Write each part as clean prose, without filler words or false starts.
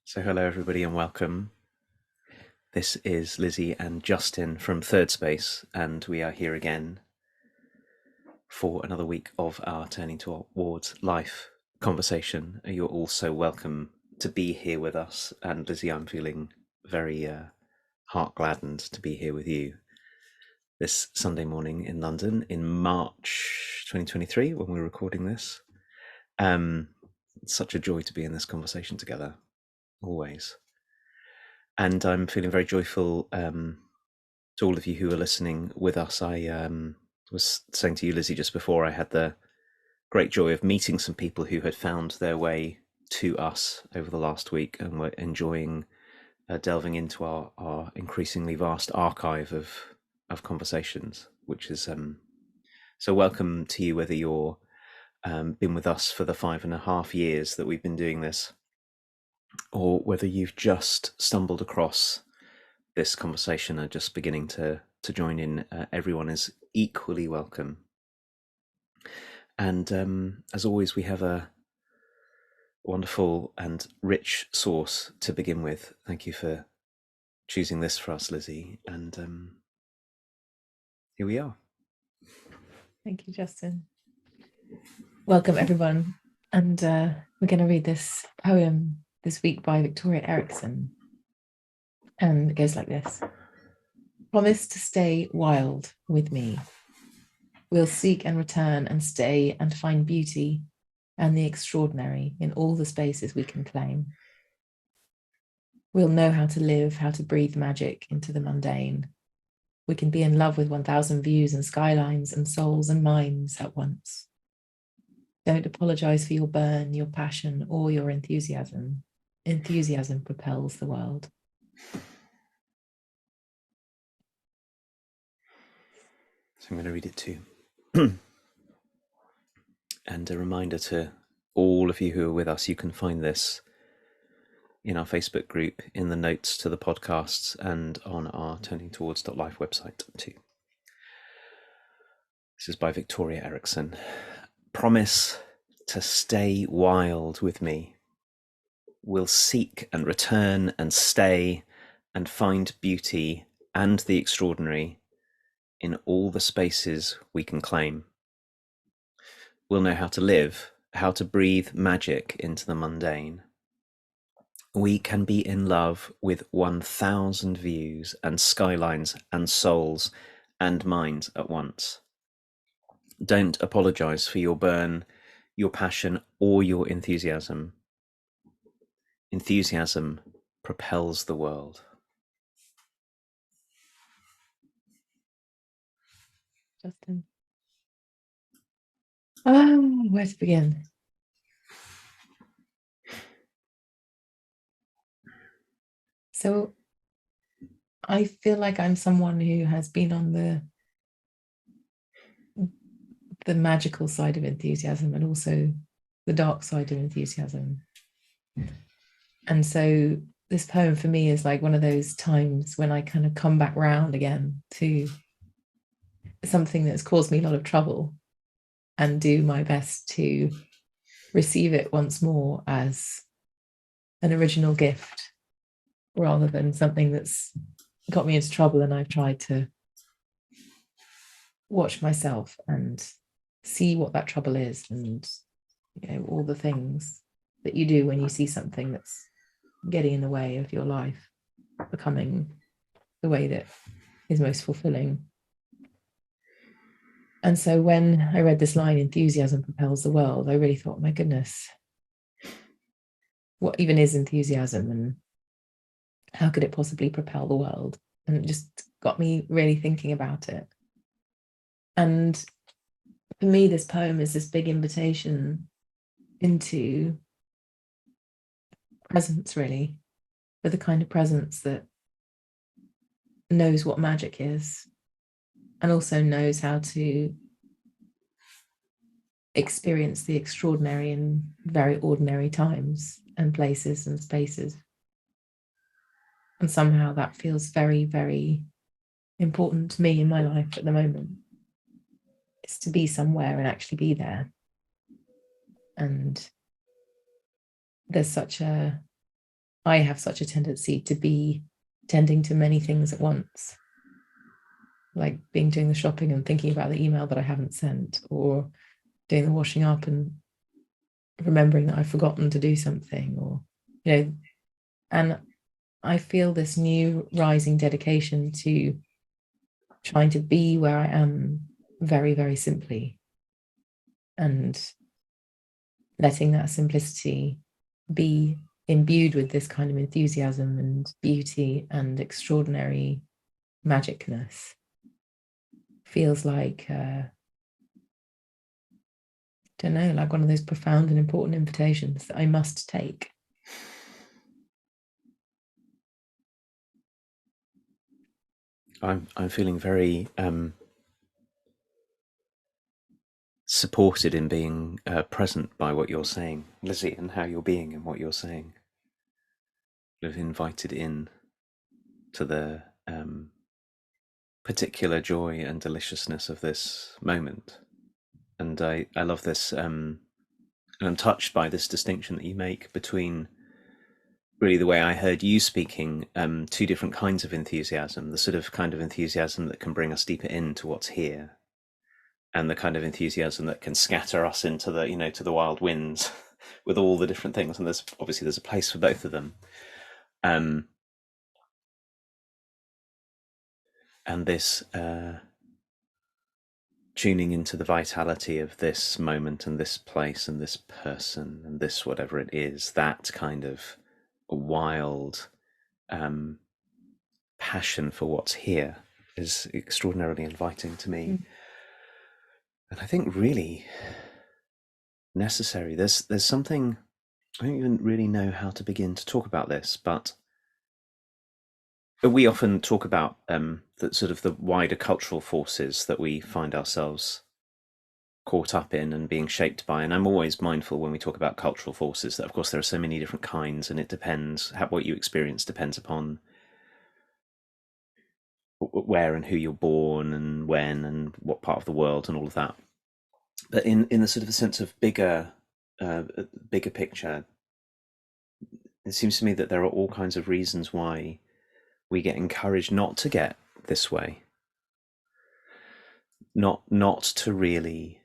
So hello everybody and welcome. This is Lizzie and Justin from Thirdspace, and we are here again for another week of our Turning Towards Life conversation. You're all so welcome to be here with us, and Lizzie, I'm feeling very heart gladdened to be here with you this Sunday morning in London in March 2023 when we're recording this. It's such a joy to be in this conversation together, always. And I'm feeling very joyful to all of you who are listening with us. I was saying to you, Lizzie, just before, I had the great joy of meeting some people who had found their way to us over the last week and were enjoying delving into our increasingly vast archive of conversations, which is so welcome to you, whether you're been with us for the 5.5 years that we've been doing this, or whether you've just stumbled across this conversation and just beginning to join in. Everyone is equally welcome. And as always, we have a wonderful and rich source to begin with. Thank you for choosing this for us, Lizzie. And here we are. Thank you, Justin. Welcome, everyone. And we're going to read this poem this week by Victoria Erickson. And it goes like this. Promise to stay wild with me. We'll seek and return and stay and find beauty and the extraordinary in all the spaces we can claim. We'll know how to live, how to breathe magic into the mundane. We can be in love with 1,000 views and skylines and souls and minds at once. Don't apologize for your burn, your passion, or your enthusiasm. Enthusiasm propels the world. So I'm going to read it too. And a reminder to all of you who are with us, you can find this in our Facebook group, in the notes to the podcasts, and on our Turning Towards Life website too. This is by Victoria Erickson. Promise to stay wild with me. We'll seek and return and stay and find beauty and the extraordinary in all the spaces we can claim. We'll know how to live, how to breathe magic into the mundane. We can be in love with 1,000 views and skylines and souls and minds at once. Don't apologize for your burn, your passion, or your enthusiasm. Enthusiasm propels the world. Justin. Where to begin? So I feel like I'm someone who has been on the magical side of enthusiasm and also the dark side of enthusiasm. And so this poem for me is like one of those times when I kind of come back round again to something that's caused me a lot of trouble and do my best to receive it once more as an original gift rather than something that's got me into trouble and I've tried to watch myself and see what that trouble is and, you know, all the things that you do when you see something that's getting in the way of your life becoming the way that is most fulfilling. And so when I read this line, enthusiasm propels the world, I really thought, my goodness, what even is enthusiasm and how could it possibly propel the world? And it just got me really thinking about it. And for me, this poem is this big invitation into presence, really, but the kind of presence that knows what magic is and also knows how to experience the extraordinary in very ordinary times and places and spaces. And somehow that feels very, very important to me in my life at the moment. It's to be somewhere and actually be there. And there's such a I have such a tendency to be tending to many things at once, like doing the shopping and thinking about the email that I haven't sent, or doing the washing up and remembering that I've forgotten to do something, or, and I feel this new rising dedication to trying to be where I am very, very simply, and letting that simplicity be imbued with this kind of enthusiasm and beauty and extraordinary magicness. Feels like, don't know, like one of those profound and important invitations that I must take. I'm feeling very supported in being present by what you're saying, Lizzie, and how you're being and what you're saying. Sort of invited in to the particular joy and deliciousness of this moment. And I love this, and I'm touched by this distinction that you make between really the way I heard you speaking, two different kinds of enthusiasm, the sort of kind of enthusiasm that can bring us deeper into what's here, and the kind of enthusiasm that can scatter us into the, to the wild winds with all the different things. And there's a place for both of them. And this tuning into the vitality of this moment and this place and this person and this whatever it is, that kind of wild passion for what's here is extraordinarily inviting to me. And I think really necessary. There's something, I don't even really know how to begin to talk about this, but we often talk about the sort of the wider cultural forces that we find ourselves caught up in and being shaped by. And I'm always mindful when we talk about cultural forces that, of course, there are so many different kinds, and it depends, what you experience depends upon where and who you're born and when and what part of the world and all of that. But in the sort of a sense of bigger picture, it seems to me that there are all kinds of reasons why we get encouraged not to get this way, not to really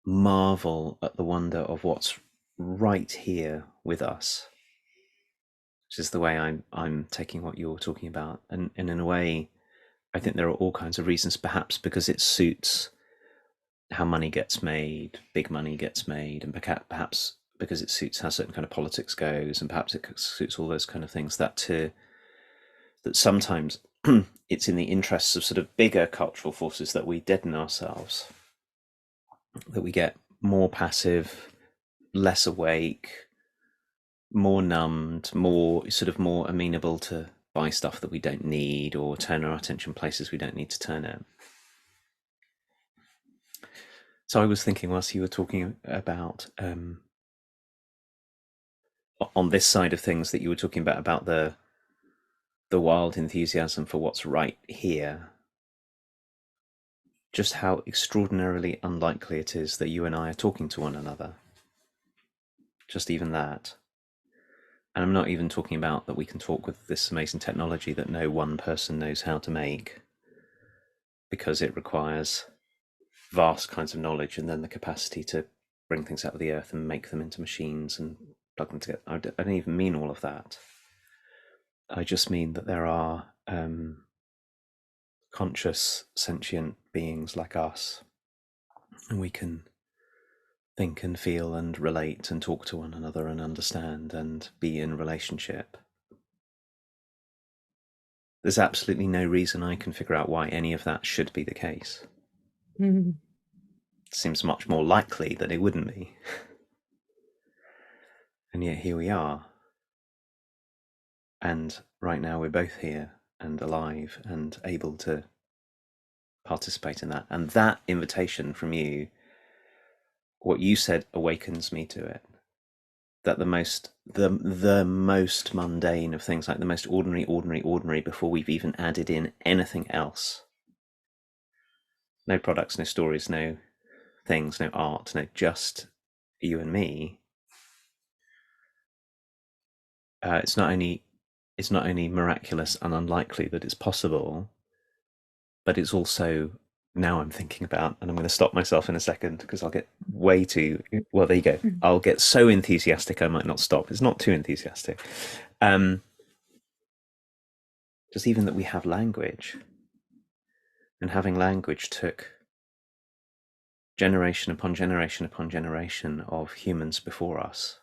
marvel at the wonder of what's right here with us, which is the way I'm taking what you're talking about. And in a way, I think there are all kinds of reasons, perhaps because it suits how money gets made, big money gets made, and perhaps because it suits how certain kind of politics goes, and perhaps it suits all those kind of things, that sometimes it's in the interests of sort of bigger cultural forces that we deaden ourselves, that we get more passive, less awake, more numbed, more amenable to buy stuff that we don't need or turn our attention places we don't need to turn it. So I was thinking, whilst you were talking about on this side of things, that you were talking about the wild enthusiasm for what's right here, just how extraordinarily unlikely it is that you and I are talking to one another. Just even that. And I'm not even talking about that we can talk with this amazing technology that no one person knows how to make, because it requires vast kinds of knowledge and then the capacity to bring things out of the earth and make them into machines and plug them together. I don't even mean all of that. I just mean that there are conscious, sentient beings like us, and we can think and feel and relate and talk to one another and understand and be in relationship. There's absolutely no reason I can figure out why any of that should be the case. It seems much more likely that it wouldn't be. And yet here we are. And right now we're both here and alive and able to participate in that. And that invitation from you, what you said, awakens me to it. That the most mundane of things, like the most ordinary, before we've even added in anything else. No products, no stories, no things, no art, no, just you and me. it's not only miraculous and unlikely that it's possible, but it's also, now I'm thinking about, and I'm going to stop myself in a second because I'll get way too, well, there you go. I'll get so enthusiastic I might not stop. It's not too enthusiastic. Just even that we have language, and having language took generation upon generation upon generation of humans before us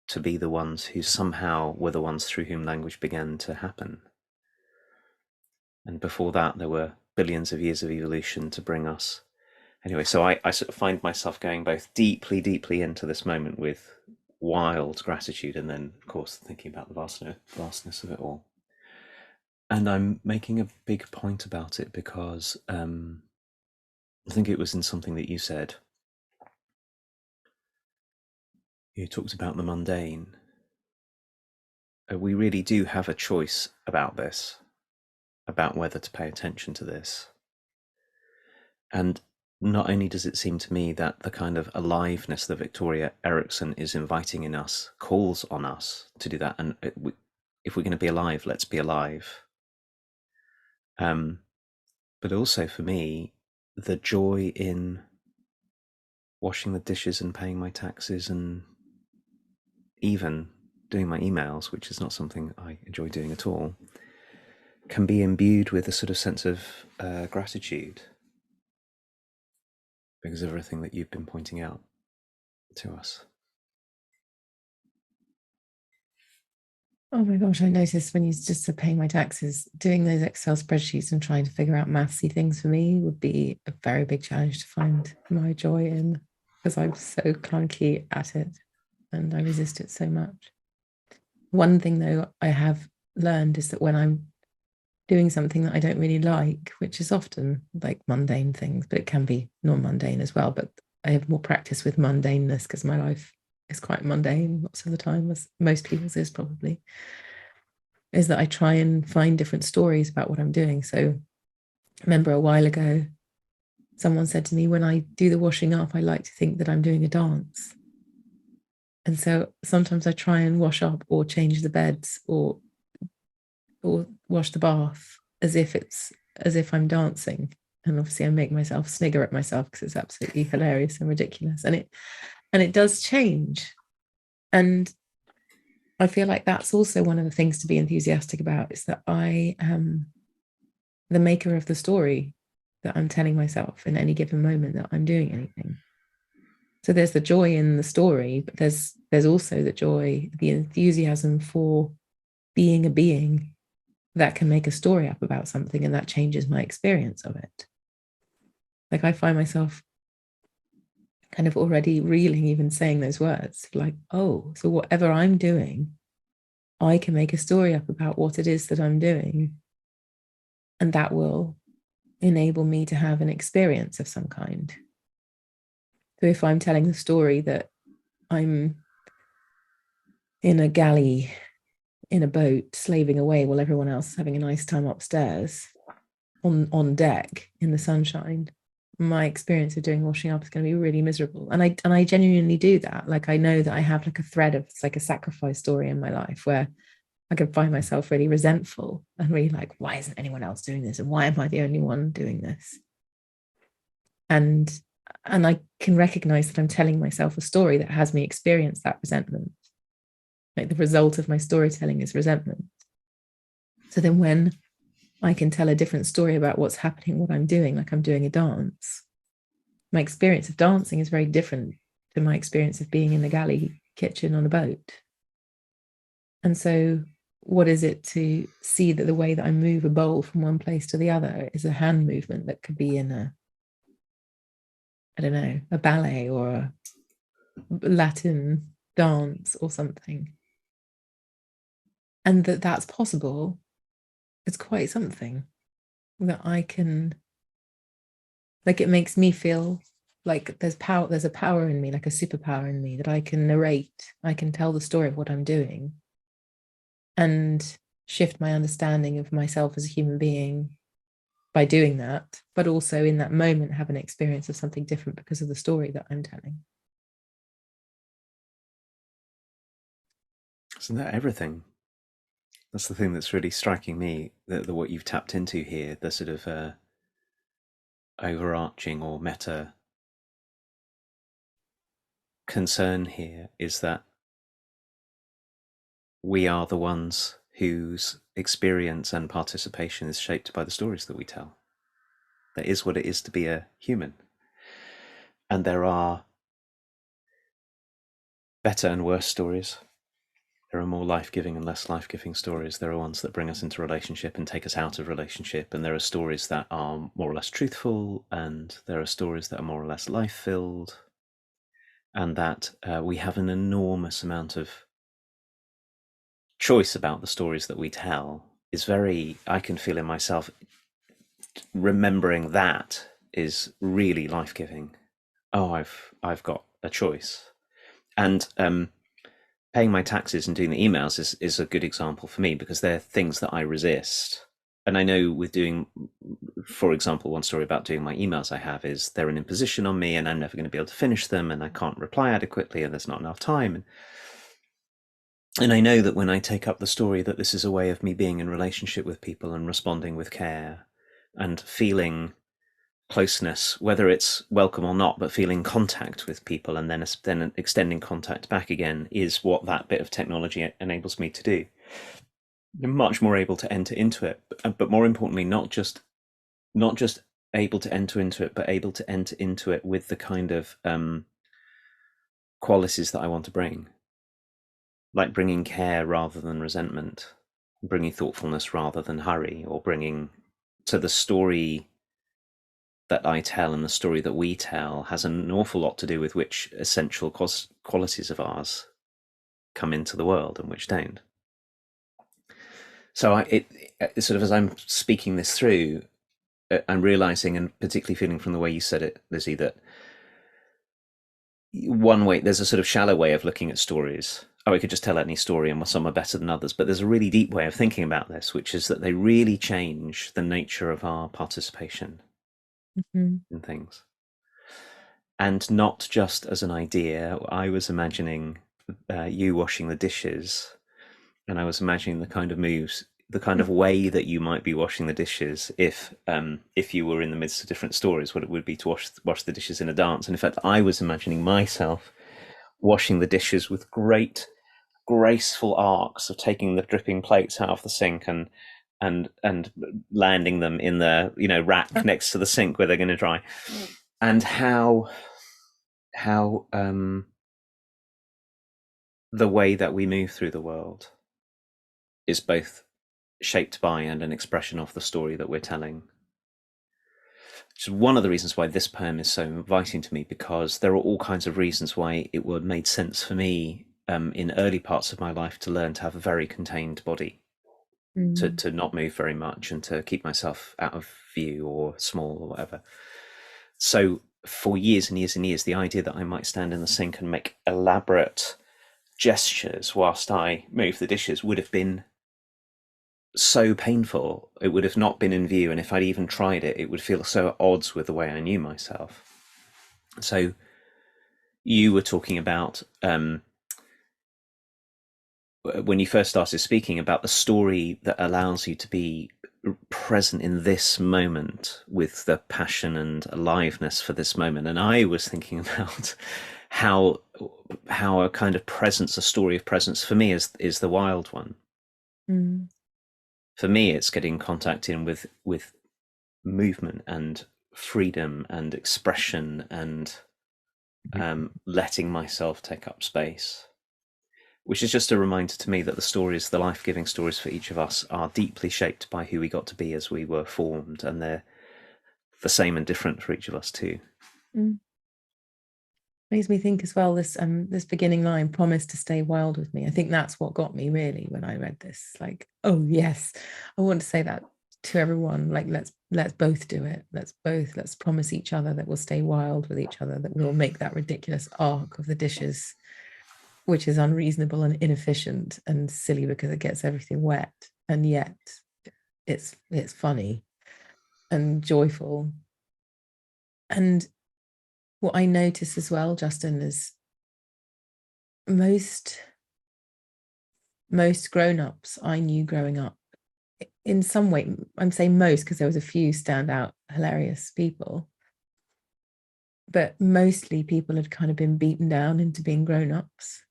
to be the ones who somehow were the ones through whom language began to happen. And before that, there were billions of years of evolution to bring us. Anyway, so I sort of find myself going both deeply, deeply into this moment with wild gratitude, and then, of course, thinking about the vastness of it all. And I'm making a big point about it because I think it was in something that you said. You talked about the mundane. We really do have a choice about this, about whether to pay attention to this. And not only does it seem to me that the kind of aliveness that Victoria Erickson is inviting in us calls on us to do that. And if we're going to be alive, let's be alive. But also for me, the joy in washing the dishes and paying my taxes and even doing my emails, which is not something I enjoy doing at all, can be imbued with a sort of sense of gratitude because of everything that you've been pointing out to us. Oh my gosh, I noticed when you just said paying my taxes, doing those Excel spreadsheets and trying to figure out mathsy things for me would be a very big challenge to find my joy in, because I'm so clunky at it and I resist it so much. One thing though I have learned is that when I'm doing something that I don't really like, which is often like mundane things, but it can be non-mundane as well, but I have more practice with mundaneness because my life is quite mundane lots of the time, as most people's is probably, is that I try and find different stories about what I'm doing. So I remember a while ago, someone said to me, when I do the washing up, I like to think that I'm doing a dance. And so sometimes I try and wash up or change the beds or wash the bath as if I'm dancing. And obviously I make myself snigger at myself because it's absolutely hilarious and ridiculous. And it does change. And I feel like that's also one of the things to be enthusiastic about, is that I am the maker of the story that I'm telling myself in any given moment that I'm doing anything. So there's the joy in the story, but there's also the joy, the enthusiasm for being a being that can make a story up about something, and that changes my experience of it. Like I find myself kind of already reeling, even saying those words, like, oh, so whatever I'm doing, I can make a story up about what it is that I'm doing. And that will enable me to have an experience of some kind. So if I'm telling the story that I'm in a galley, in a boat, slaving away while everyone else is having a nice time upstairs on deck in the sunshine, my experience of doing washing up is going to be really miserable. And I genuinely do that. Like I know that I have like a thread of, it's like a sacrifice story in my life where I could find myself really resentful and really like, why isn't anyone else doing this? And why am I the only one doing this? And I can recognize that I'm telling myself a story that has me experience that resentment. Like the result of my storytelling is resentment. So then when I can tell a different story about what's happening, what I'm doing, like I'm doing a dance, my experience of dancing is very different to my experience of being in the galley kitchen on a boat. And so what is it to see that the way that I move a bowl from one place to the other is a hand movement that could be in a, I don't know, a ballet or a Latin dance or something. And that's possible. It's quite something that I can, like, it makes me feel like there's a power in me, like a superpower in me, that I can narrate, I can tell the story of what I'm doing and shift my understanding of myself as a human being by doing that, but also in that moment have an experience of something different because of the story that I'm telling. Isn't that everything? That's the thing that's really striking me, that what you've tapped into here, the sort of overarching or meta concern here is that we are the ones whose experience and participation is shaped by the stories that we tell. That is what it is to be a human. And there are better and worse stories. There are more life-giving and less life-giving stories. There are ones that bring us into relationship and take us out of relationship. And there are stories that are more or less truthful. And there are stories that are more or less life-filled. And that we have an enormous amount of choice about the stories that we tell is very, I can feel in myself, remembering that is really life-giving. Oh, I've got a choice. And paying my taxes and doing the emails is a good example for me, because they're things that I resist. And I know with doing, for example, one story about doing my emails I have is they're an imposition on me and I'm never going to be able to finish them and I can't reply adequately and there's not enough time. And I know that when I take up the story that this is a way of me being in relationship with people and responding with care and feeling closeness, whether it's welcome or not, but feeling contact with people and then extending contact back again is what that bit of technology enables me to do. I'm much more able to enter into it, but more importantly, not just able to enter into it, but able to enter into it with the kind of qualities that I want to bring, like bringing care rather than resentment, bringing thoughtfulness rather than hurry, or bringing to the story that I tell and the story that we tell has an awful lot to do with which essential qualities of ours come into the world and which don't. So it sort of, as I'm speaking this through, I'm realizing, and particularly feeling from the way you said it, Lizzie, that one way, there's a sort of shallow way of looking at stories. Oh, we could just tell any story and some are better than others. But there's a really deep way of thinking about this, which is that they really change the nature of our participation in things. And not just as an idea. I was imagining you washing the dishes, and I was imagining the kind of moves, the kind of way that you might be washing the dishes if you were in the midst of different stories, what it would be to wash the dishes in a dance. And in fact, I was imagining myself washing the dishes with great graceful arcs of taking the dripping plates out of the sink and landing them in the rack next to the sink where they're going to dry, and how the way that we move through the world is both shaped by and an expression of the story that we're telling. Which is one of the reasons why this poem is so inviting to me, because there are all kinds of reasons why it would have made sense for me in early parts of my life to learn to have a very contained body, to not move very much and to keep myself out of view or small or whatever. So for years and years and years, the idea that I might stand in the sink and make elaborate gestures whilst I move the dishes would have been so painful. It would have not been in view, and if I'd even tried it, it would feel so at odds with the way I knew myself. So you were talking about when you first started speaking about the story that allows you to be present in this moment with the passion and aliveness for this moment. And I was thinking about how a kind of presence, a story of presence for me is the wild one. For me, it's getting contact in with movement and freedom and expression and letting myself take up space, which is just a reminder to me that the stories, the life-giving stories for each of us, are deeply shaped by who we got to be as we were formed, and they're the same and different for each of us too. Makes me think as well, this beginning line, promise to stay wild with me. I think that's what got me really when I read this. Like, oh yes, I want to say that to everyone. Like, let's both do it. Let's promise each other that we'll stay wild with each other, that we'll make that ridiculous arc of the dishes, which is unreasonable and inefficient and silly because it gets everything wet, and yet it's funny and joyful. And what I notice as well, Justin, is most most grown-ups I knew growing up, in some way, I'm saying most because there was a few standout hilarious people, but mostly people had kind of been beaten down into being grown-ups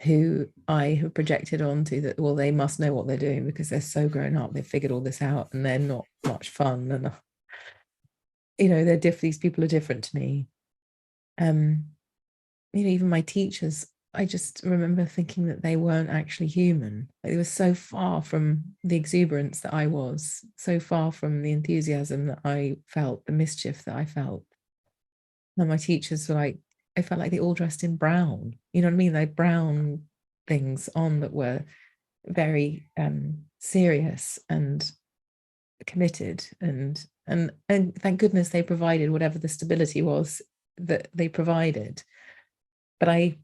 who I have projected onto that, well, they must know what they're doing because they're so grown up, they've figured all this out and they're not much fun. And, they're different. These people are different to me. Even my teachers, I just remember thinking that they weren't actually human. Like, they were so far from the exuberance that I was, so far from the enthusiasm that I felt, the mischief that I felt. And my teachers were like, I felt like they all dressed in brown. You know what I mean? Like brown things on that were very serious and committed, and thank goodness they provided whatever the stability was that they provided. But I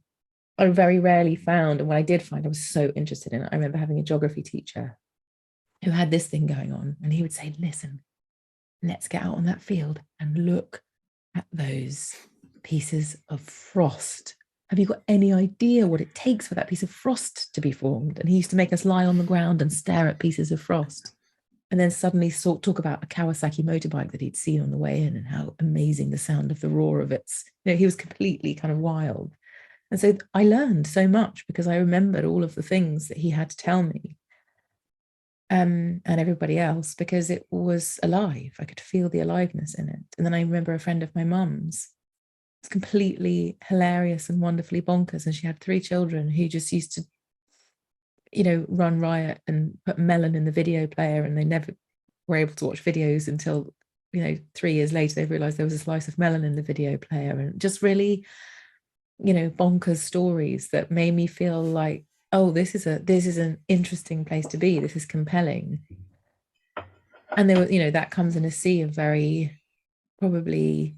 very rarely found, and when I did find, I was so interested in it. I remember having a geography teacher who had this thing going on, and he would say, listen, let's get out on that field and look at those pieces of frost. Have you got any idea what it takes for that piece of frost to be formed? And he used to make us lie on the ground and stare at pieces of frost, and then suddenly talk about a Kawasaki motorbike that he'd seen on the way in and how amazing the sound of the roar of its, he was completely kind of wild. And so I learned so much because I remembered all of the things that he had to tell me, and everybody else, because it was alive. I could feel the aliveness in it. And then I remember a friend of my mum's, it's completely hilarious and wonderfully bonkers. And she had 3 children who just used to, run riot and put melon in the video player. And they never were able to watch videos until, 3 years later, they realized there was a slice of melon in the video player. And just really, bonkers stories that made me feel like, oh, this is an interesting place to be. This is compelling. And there was, that comes in a sea of very probably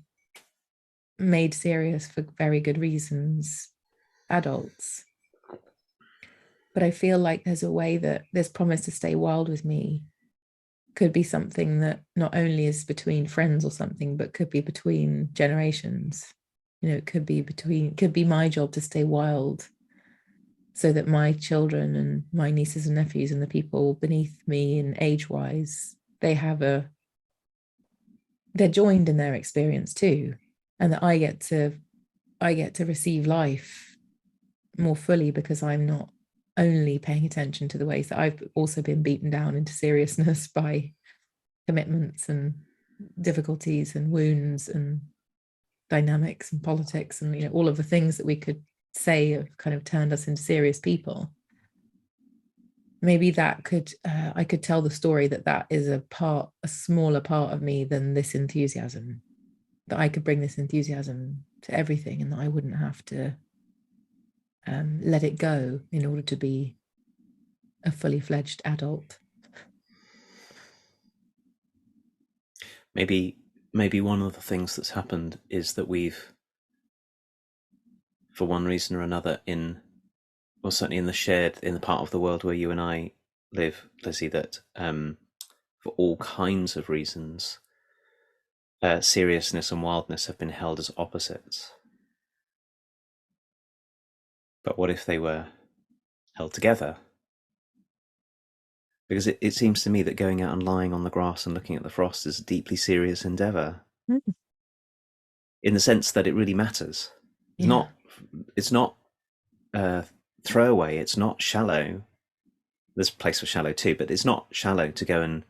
made serious for very good reasons adults. But I feel like there's a way that this promise to stay wild with me could be something that not only is between friends or something, but could be between generations. It could be my job to stay wild so that my children and my nieces and nephews and the people beneath me and age-wise, they're joined in their experience too. And that I get to receive life more fully because I'm not only paying attention to the ways that I've also been beaten down into seriousness by commitments and difficulties and wounds and dynamics and politics and all of the things that we could say have kind of turned us into serious people. Maybe that could I could tell the story that is a smaller part of me than this enthusiasm, that I could bring this enthusiasm to everything and that I wouldn't have to let it go in order to be a fully fledged adult. Maybe one of the things that's happened is that we've, for one reason or another, certainly in the part of the world where you and I live, Lizzie, that for all kinds of reasons, seriousness and wildness have been held as opposites. But what if they were held together? Because it seems to me that going out and lying on the grass and looking at the frost is a deeply serious endeavour. Mm. In the sense that it really matters. It's not throwaway, it's not shallow. There's a place for shallow too, but it's not shallow to go and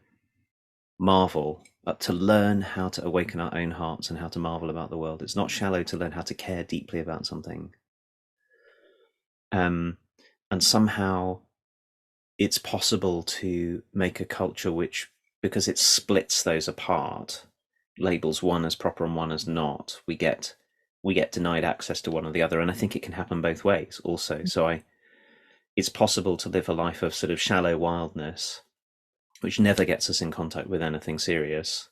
marvel, but to learn how to awaken our own hearts and how to marvel about the world. It's not shallow to learn how to care deeply about something. And somehow it's possible to make a culture which, because it splits those apart, labels one as proper and one as not, we get denied access to one or the other. And I think it can happen both ways also. So it's possible to live a life of sort of shallow wildness, which never gets us in contact with anything serious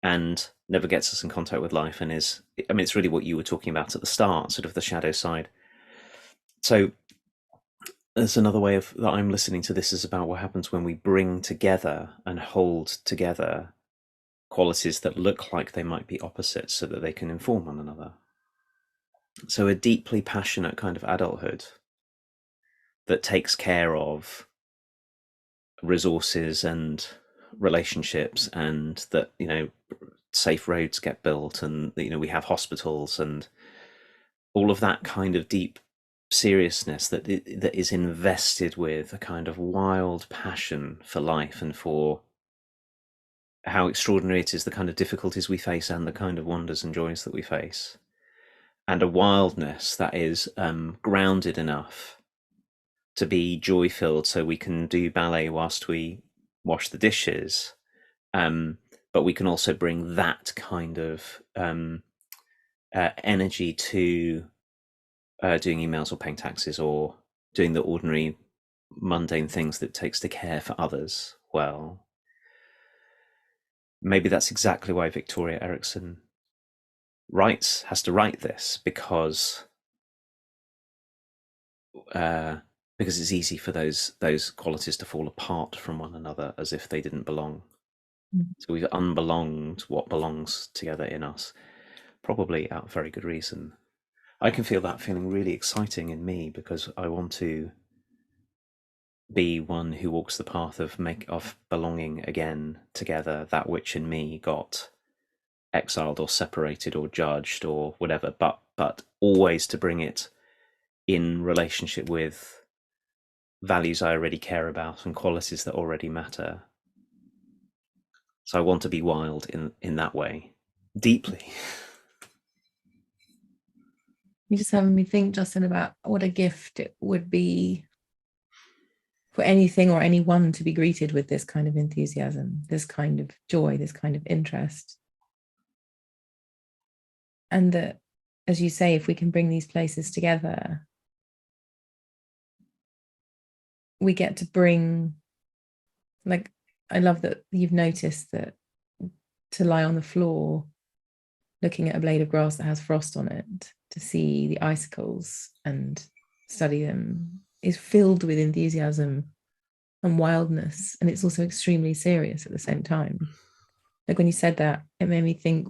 and never gets us in contact with life, and it's really what you were talking about at the start, sort of the shadow side. So there's another way that I'm listening to this is about what happens when we bring together and hold together qualities that look like they might be opposites so that they can inform one another. So a deeply passionate kind of adulthood that takes care of resources and relationships, and that, safe roads get built, and we have hospitals and all of that kind of deep seriousness that is invested with a kind of wild passion for life and for how extraordinary it is, the kind of difficulties we face and the kind of wonders and joys that we face, and a wildness that is grounded enough to be joy filled, so we can do ballet whilst we wash the dishes, but we can also bring that kind of energy to doing emails or paying taxes or doing the ordinary mundane things that it takes to care for others well. Maybe that's exactly why Victoria Erickson has to write this, because it's easy for those qualities to fall apart from one another as if they didn't belong. So we've unbelonged what belongs together in us, probably out of very good reason. I can feel that feeling really exciting in me, because I want to be one who walks the path of belonging again together, that which in me got exiled or separated or judged or whatever, but always to bring it in relationship with values I already care about and qualities that already matter. So I want to be wild in that way, deeply. You just having me think, Justin, about what a gift it would be for anything or anyone to be greeted with this kind of enthusiasm, this kind of joy, this kind of interest. And that, as you say, if we can bring these places together, we get to bring, like, I love that you've noticed that to lie on the floor looking at a blade of grass that has frost on it, to see the icicles and study them, is filled with enthusiasm and wildness. And it's also extremely serious at the same time. Like when you said that, it made me think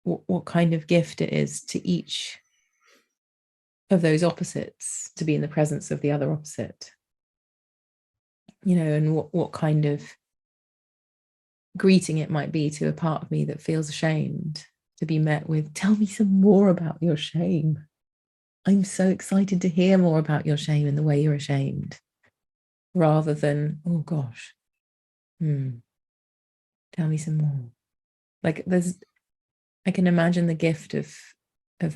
what kind of gift it is to each of those opposites to be in the presence of the other opposite, and what kind of greeting it might be to a part of me that feels ashamed to be met with, tell me some more about your shame. I'm so excited to hear more about your shame and the way you're ashamed, rather than, oh gosh, tell me some more. Like I can imagine the gift of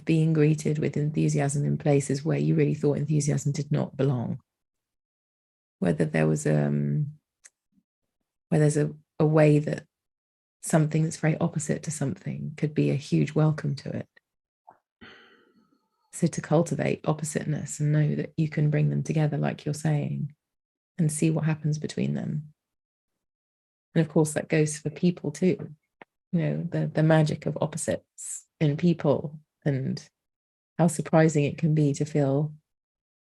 being greeted with enthusiasm in places where you really thought enthusiasm did not belong. Whether there was where there's a way that something that's very opposite to something could be a huge welcome to it. So to cultivate oppositeness and know that you can bring them together, like you're saying, and see what happens between them. And of course, that goes for people too. The magic of opposites in people, and how surprising it can be for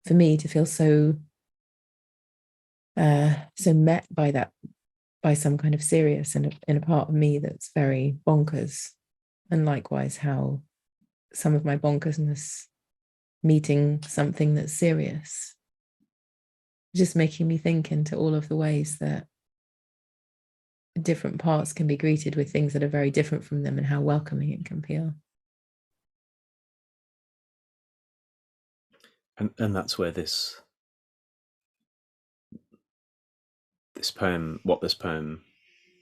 me to feel so met by that, by some kind of serious in a part of me that's very bonkers. And likewise, how some of my bonkersness meeting something that's serious, just making me think into all of the ways that different parts can be greeted with things that are very different from them, and how welcoming it can feel. And that's where this poem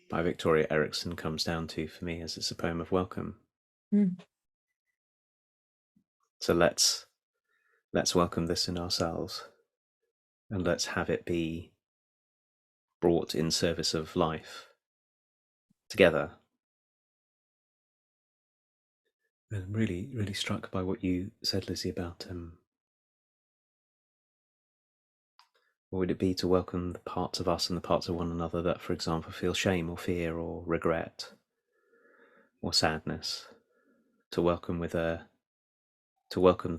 by Victoria Erickson comes down to for me, as it's a poem of welcome. So let's welcome this in ourselves, and let's have it be brought in service of life together. I'm really, really struck by what you said, Lizzie, about what would it be to welcome the parts of us and the parts of one another that, for example, feel shame or fear or regret or sadness, to welcome the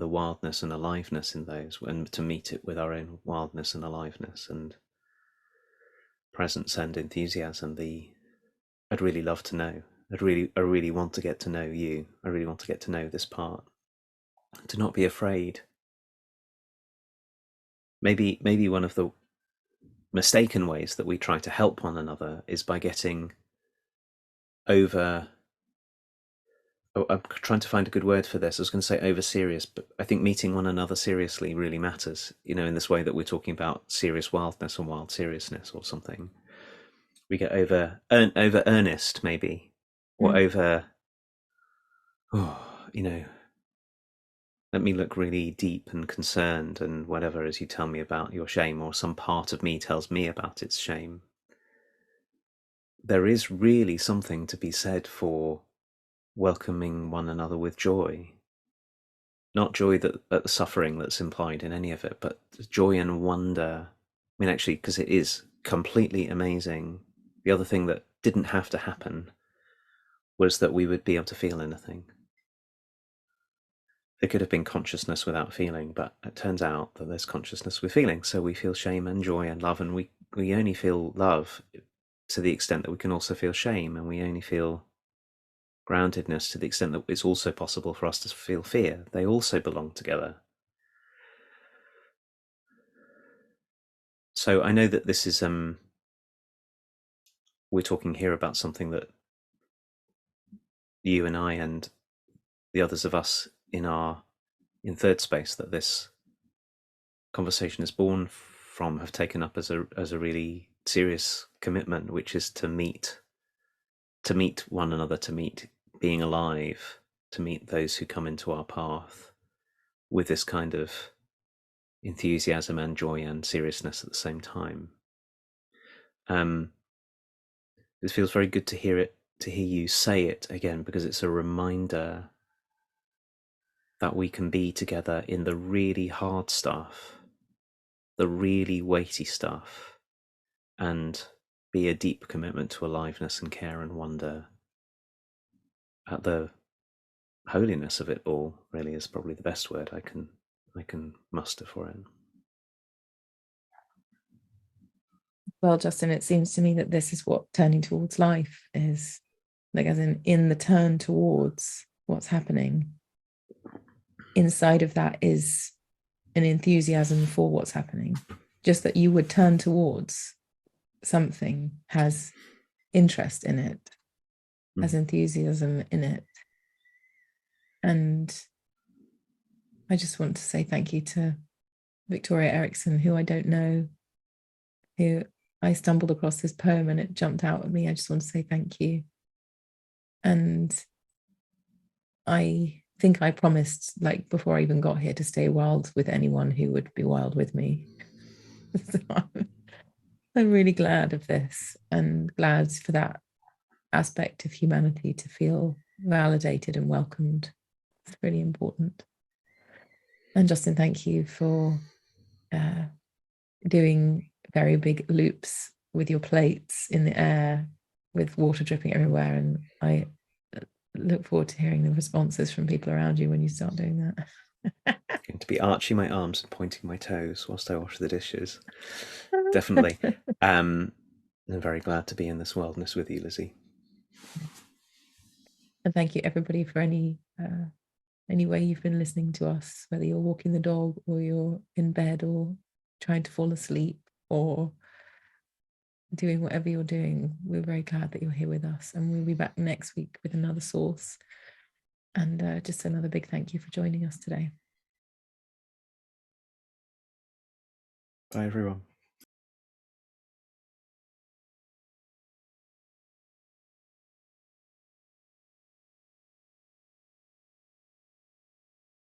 wildness and aliveness in those, and to meet it with our own wildness and aliveness and presence and enthusiasm. I'd really love to know. I really want to get to know you. I really want to get to know this part. To not be afraid maybe one of the mistaken ways that we try to help one another is by getting over, I'm trying to find a good word for this. I was going to say over serious, but I think meeting one another seriously really matters, in this way that we're talking about serious wildness and wild seriousness or something. We get over earnest maybe, or over, let me look really deep and concerned and whatever as you tell me about your shame, or some part of me tells me about its shame. There is really something to be said for welcoming one another with joy. Not joy at the suffering that's implied in any of it, but joy and wonder. I mean, actually, because it is completely amazing. The other thing that didn't have to happen was that we would be able to feel anything. There could have been consciousness without feeling, but it turns out that there's consciousness with feeling. So we feel shame and joy and love, and we only feel love to the extent that we can also feel shame, and we only feel groundedness to the extent that it's also possible for us to feel fear. They also belong together. So I know that this is we're talking here about something that you and I and the others of us in Thirdspace that this conversation is born from have taken up as a really serious commitment, which is to meet one another, to meet being alive, to meet those who come into our path with this kind of enthusiasm and joy and seriousness at the same time. It feels very good to hear you say it again, because it's a reminder that we can be together in the really hard stuff, the really weighty stuff, and be a deep commitment to aliveness and care and wonder at the holiness of it all. Really is probably the best word I can muster for it. Well, Justin, it seems to me that this is what turning towards life is, like, as in the turn towards what's happening. Inside of that is an enthusiasm for what's happening. Just that you would turn towards something has interest in it, has enthusiasm in it. And I just want to say thank you to Victoria Erickson, who I don't know, who I stumbled across this poem and it jumped out at me. I just want to say thank you. And I think I promised, like, before I even got here, to stay wild with anyone who would be wild with me. So I'm really glad of this, and glad for that aspect of humanity to feel validated and welcomed. It's really important. And Justin, thank you for doing very big loops with your plates in the air with water dripping everywhere. And I look forward to hearing the responses from people around you when you start doing that. Going to be arching my arms and pointing my toes whilst I wash the dishes. Definitely. I'm very glad to be in this wildness with you, Lizzie. And thank you, everybody, for any way you've been listening to us, whether you're walking the dog or you're in bed or trying to fall asleep or doing whatever you're doing. We're very glad that you're here with us, and we'll be back next week with another source. And just another big thank you for joining us today. Bye, everyone.